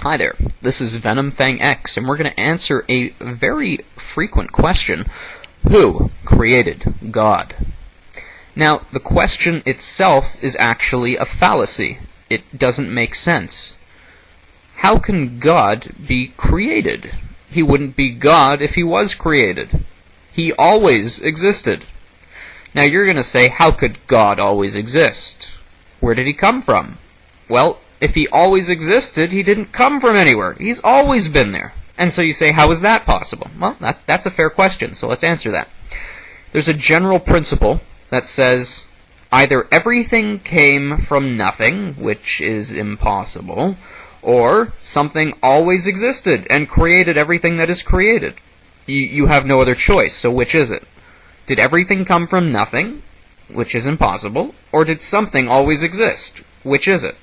Hi there, this is VenomFangX, and we're going to answer a very frequent question. Who created God? Now, the question itself is actually a fallacy. It doesn't make sense. How can God be created? He wouldn't be God if he was created. He always existed. Now, you're going to say, how could God always exist? Where did he come from? Well, if he always existed, he didn't come from anywhere. He's always been there. And so you say, how is that possible? Well, that's a fair question, so let's answer that. There's a general principle that says either everything came from nothing, which is impossible, or something always existed and created everything that is created. You have no other choice, so which is it? Did everything come from nothing, which is impossible, or did something always exist? Which is it?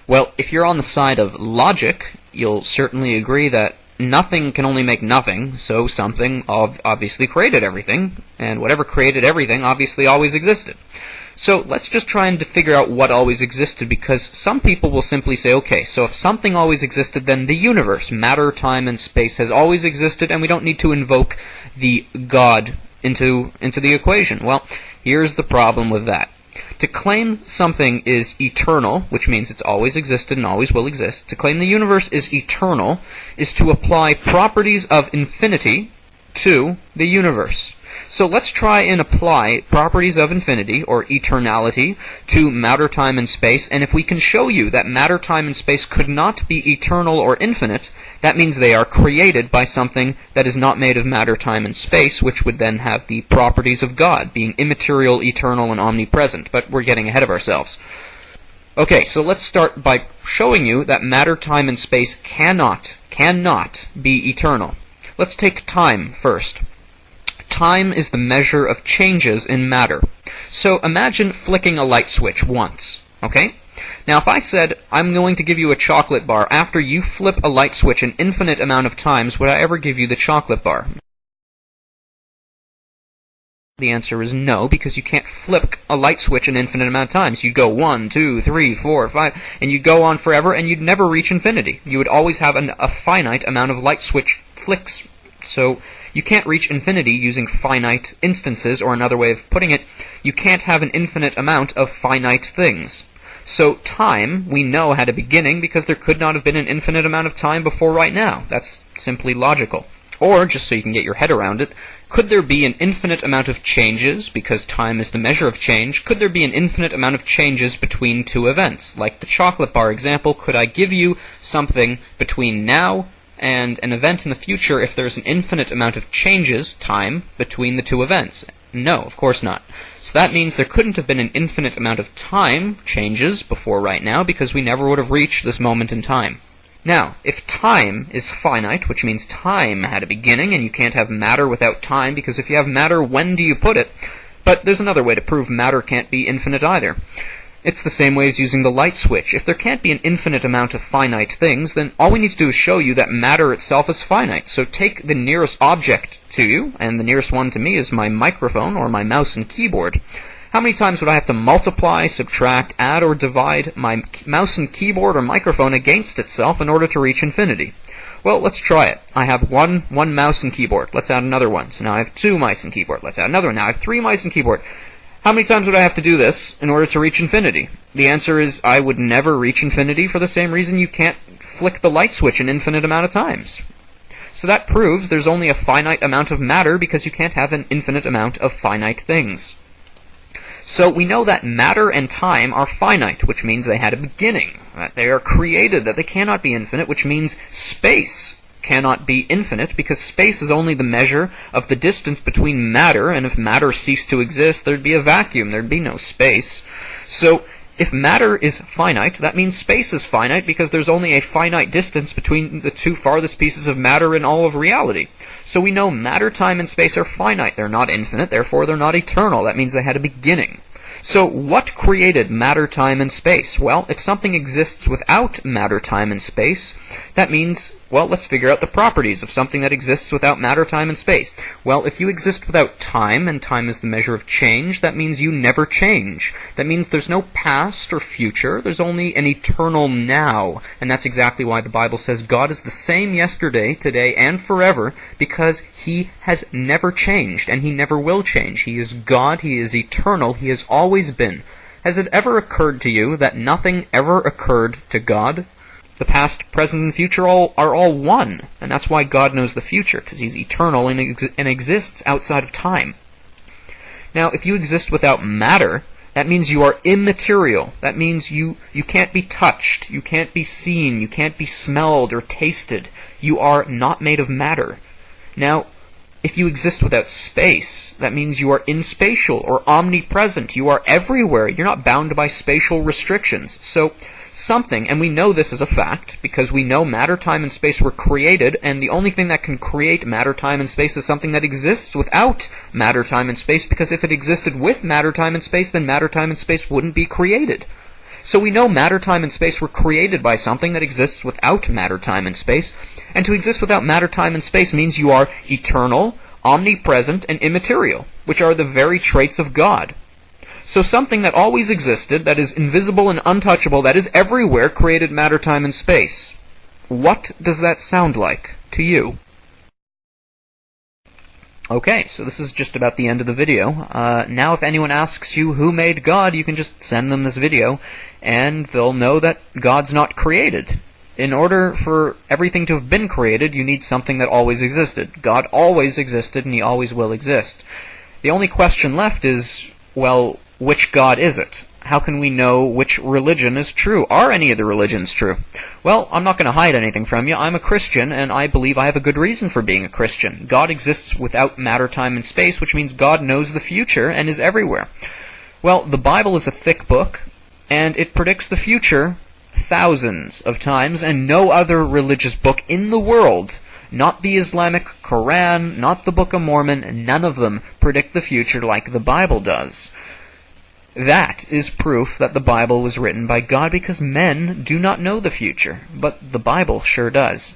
Well, if you're on the side of logic, you'll certainly agree that nothing can only make nothing, so something obviously created everything, and whatever created everything obviously always existed. So let's just try and figure out what always existed, because some people will simply say, okay, so if something always existed, then the universe, matter, time, and space has always existed, and we don't need to invoke the God into the equation. Well, here's the problem with that. To claim something is eternal, which means it's always existed and always will exist, to claim the universe is eternal is to apply properties of infinity to the universe. So let's try and apply properties of infinity, or eternality, to matter, time, and space, and if we can show you that matter, time, and space could not be eternal or infinite, that means they are created by something that is not made of matter, time, and space, which would then have the properties of God, being immaterial, eternal, and omnipresent. But we're getting ahead of ourselves. Okay, so let's start by showing you that matter, time, and space cannot be eternal. Let's take time first. Time is the measure of changes in matter. So imagine flicking a light switch once, okay? Now if I said, I'm going to give you a chocolate bar, after you flip a light switch an infinite amount of times, would I ever give you the chocolate bar? The answer is no, because you can't flip a light switch an infinite amount of times. You'd go 1, 2, 3, 4, 5, and you'd go on forever, and you'd never reach infinity. You would always have a finite amount of light switch flicks. So you can't reach infinity using finite instances, or another way of putting it, you can't have an infinite amount of finite things. So time, we know, had a beginning because there could not have been an infinite amount of time before right now. That's simply logical. Or, just so you can get your head around it, could there be an infinite amount of changes, because time is the measure of change? Could there be an infinite amount of changes between two events? Like the chocolate bar example, could I give you something between now and an event in the future if there's an infinite amount of changes, time, between the two events? No, of course not. So that means there couldn't have been an infinite amount of time changes before right now, because we never would have reached this moment in time. Now, if time is finite, which means time had a beginning, and you can't have matter without time, because if you have matter, when do you put it? But there's another way to prove matter can't be infinite either. It's the same way as using the light switch. If there can't be an infinite amount of finite things, then all we need to do is show you that matter itself is finite. So take the nearest object to you, and the nearest one to me is my microphone, or my mouse and keyboard. How many times would I have to multiply, subtract, add, or divide my mouse and keyboard or microphone against itself in order to reach infinity? Well, let's try it. I have one mouse and keyboard. Let's add another one. So now I have 2 mice and keyboard. Let's add another one. Now I have 3 mice and keyboard. How many times would I have to do this in order to reach infinity? The answer is I would never reach infinity, for the same reason you can't flick the light switch an infinite amount of times. So that proves there's only a finite amount of matter, because you can't have an infinite amount of finite things. So we know that matter and time are finite, which means they had a beginning, that they are created, that they cannot be infinite, which means space cannot be infinite, because space is only the measure of the distance between matter, and if matter ceased to exist, there'd be a vacuum, there'd be no space. So if matter is finite, that means space is finite, because there's only a finite distance between the 2 farthest pieces of matter in all of reality. So we know matter, time, and space are finite. They're not infinite, therefore they're not eternal. That means they had a beginning. So what created matter, time, and space? Well, if something exists without matter, time, and space, that means Well, let's figure out the properties of something that exists without matter, time, and space. Well, if you exist without time, and time is the measure of change, that means you never change. That means there's no past or future, there's only an eternal now. And that's exactly why the Bible says God is the same yesterday, today, and forever, because He has never changed, and He never will change. He is God, He is eternal, He has always been. Has it ever occurred to you that nothing ever occurred to God? The past, present, and future are all one, and that's why God knows the future, because He's eternal and exists outside of time. Now, if you exist without matter, that means you are immaterial. That means you can't be touched, you can't be seen, you can't be smelled or tasted. You are not made of matter. Now, if you exist without space, that means you are inspatial or omnipresent. You are everywhere. You're not bound by spatial restrictions. So, something, and we know this as a fact, because we know matter, time, and space were created, and the only thing that can create matter, time, and space is something that exists without matter, time, and space, because if it existed with matter, time, and space, then matter, time, and space wouldn't be created. So we know matter, time, and space were created by something that exists without matter, time, and space, and to exist without matter, time, and space means you are eternal, omnipresent, and immaterial, which are the very traits of God. So something that always existed, that is invisible and untouchable, that is everywhere, created matter, time, and space. What does that sound like to you? Okay, so this is just about the end of the video. Now if anyone asks you who made God, you can just send them this video, and they'll know that God's not created. In order for everything to have been created, you need something that always existed. God always existed, and He always will exist. The only question left is, well, which God is it? How can we know which religion is true? Are any of the religions true? Well, I'm not going to hide anything from you. I'm a Christian, and I believe I have a good reason for being a Christian. God exists without matter, time, and space, which means God knows the future and is everywhere. Well, the Bible is a thick book, and it predicts the future thousands of times, and no other religious book in the world, not the Islamic Quran, not the Book of Mormon, none of them predict the future like the Bible does. That is proof that the Bible was written by God, because men do not know the future, but the Bible sure does.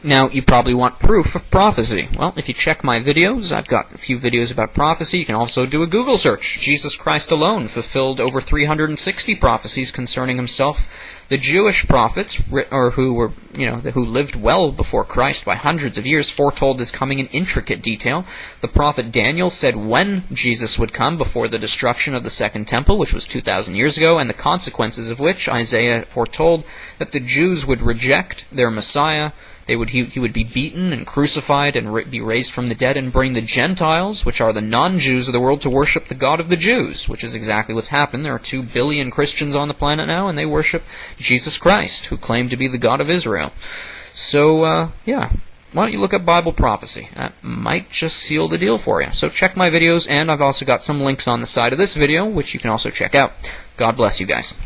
Now, you probably want proof of prophecy. Well, if you check my videos, I've got a few videos about prophecy. You can also do a Google search. Jesus Christ alone fulfilled over 360 prophecies concerning Himself. The Jewish prophets, who lived well before Christ by hundreds of years, foretold His coming in intricate detail. The prophet Daniel said when Jesus would come before the destruction of the Second Temple, which was 2,000 years ago, and the consequences of which Isaiah foretold that the Jews would reject their Messiah. He would be beaten and crucified and be raised from the dead and bring the Gentiles, which are the non-Jews of the world, to worship the God of the Jews, which is exactly what's happened. There are 2 billion Christians on the planet now, and they worship Jesus Christ, who claimed to be the God of Israel. So, yeah, why don't you look up Bible prophecy? That might just seal the deal for you. So check my videos, and I've also got some links on the side of this video, which you can also check out. God bless you guys.